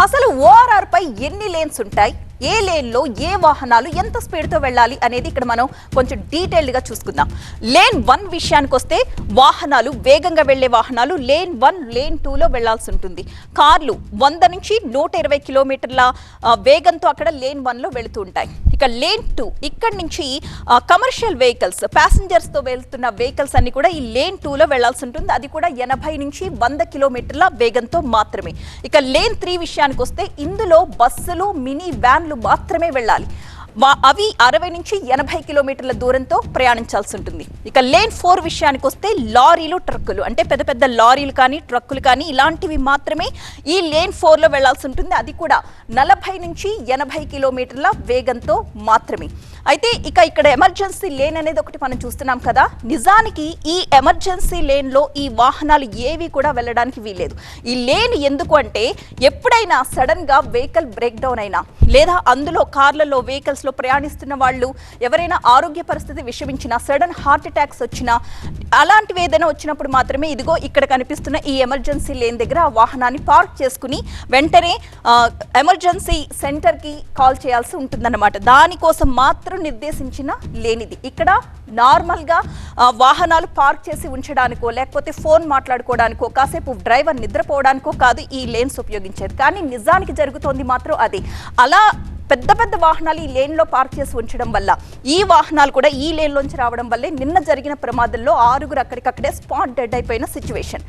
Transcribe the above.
అసలు ఓఆర్ఆర్ పై ఎన్ని లేన్స్ ఉంటాయి, ఏ లేన్ లో ఏ వాహనాలు ఎంత స్పీడ్ తో వెళ్ళాలి అనేది ఇక్కడ మనం కొంచెం డీటెయిల్డ్ గా చూసుకుందాం. లేన్ 1 విషయానికి వస్తే వాహనాలు వేగంగా వెళ్లే వాహనాలు లేన్ 1 లేన్ 2 లో వెళ్లాల్సి ఉంటుంది. కార్లు 100 నుంచి 120 కిలోమీటర్ల వేగంతో అక్కడ లేన్ 1 లో వెళుతూ ఉంటాయి. ఇక లేన్ 2 ఇక్కడ నుంచి కమర్షియల్ వెహికల్స్ ప్యాసింజర్స్ తో వెళ్తున్న వెహికల్స్ అన్ని కూడా ఈ లేన్ 2 లో వెళ్లాల్సి ఉంటుంది. అది కూడా 80 నుంచి 100 కిలోమీటర్ల వేగంతో మాత్రమే. ఇక లేన్ 3 విషయానికి వస్తే ఇందులో బస్సులు మినీ వ్యాన్లు మాత్రమే వెళ్ళాలి. అవి 60 నుంచి 80 కిలోమీటర్ల దూరంతో ప్రయాణించాల్సి ఉంటుంది. ఇక లేన్ 4 విషయానికి వస్తే లారీలు ట్రక్కులు అంటే పెద్ద పెద్ద లారీలు కానీ ట్రక్కులు కానీ ఇలాంటివి మాత్రమే ఈ లేన్ 4 లో వెళ్లాల్సి ఉంటుంది. అది కూడా 40 నుంచి 80 కిలోమీటర్ల వేగంతో మాత్రమే. అయితే ఇక్కడ ఎమర్జెన్సీ లేన్ అనేది ఒకటి మనం చూస్తున్నాం కదా. నిజానికి ఈ ఎమర్జెన్సీ లేన్ లో ఈ వాహనాలు ఏవి కూడా వెళ్ళడానికి వీల్లేదు. ఈ లేన్ ఎందుకు అంటే ఎప్పుడైనా సడన్ గా వెహికల్ బ్రేక్ డౌన్ అయినా లేదా అందులో కార్లలో వెహికల్స్ లో ప్రయాణిస్తున్న వాళ్ళు ఎవరైనా ఆరోగ్య పరిస్థితి విషమించినా సడన్ హార్ట్ అటాక్స్ వచ్చినా అలాంటివి ఏదైనా వచ్చినప్పుడు మాత్రమే ఇదిగో ఇక్కడ కనిపిస్తున్న ఈ ఎమర్జెన్సీ లేన్ దగ్గర ఆ వాహనాన్ని పార్క్ చేసుకుని వెంటనే ఎమర్జెన్సీ సెంటర్ కి కాల్ చేయాల్సి ఉంటుందన్నమాట. దానికోసం మాత్రం నిర్దేశించిన లేన్ ఇది. ఇక్కడ నార్మల్ గా వాహనాలు పార్క్ చేసి ఉంచడానికో లేకపోతే ఫోన్ మాట్లాడుకోవడానికో కాసేపు డ్రైవర్ నిద్రపోవడానికో కాదు ఈ లేన్స్ ఉపయోగించేది. కానీ నిజానికి జరుగుతోంది మాత్రం అదే. అలా పెద్ద పెద్ద వాహనాలు ఈ లేన్ లో పార్క్ చేసి ఉంచడం వల్ల ఈ వాహనాలు కూడా ఈ లేన్ లోంచి రావడం వల్లే నిన్న జరిగిన ప్రమాదంలో 6 అక్కడికక్కడే స్పాట్ డెడ్ అయిపోయిన సిచ్యువేషన్.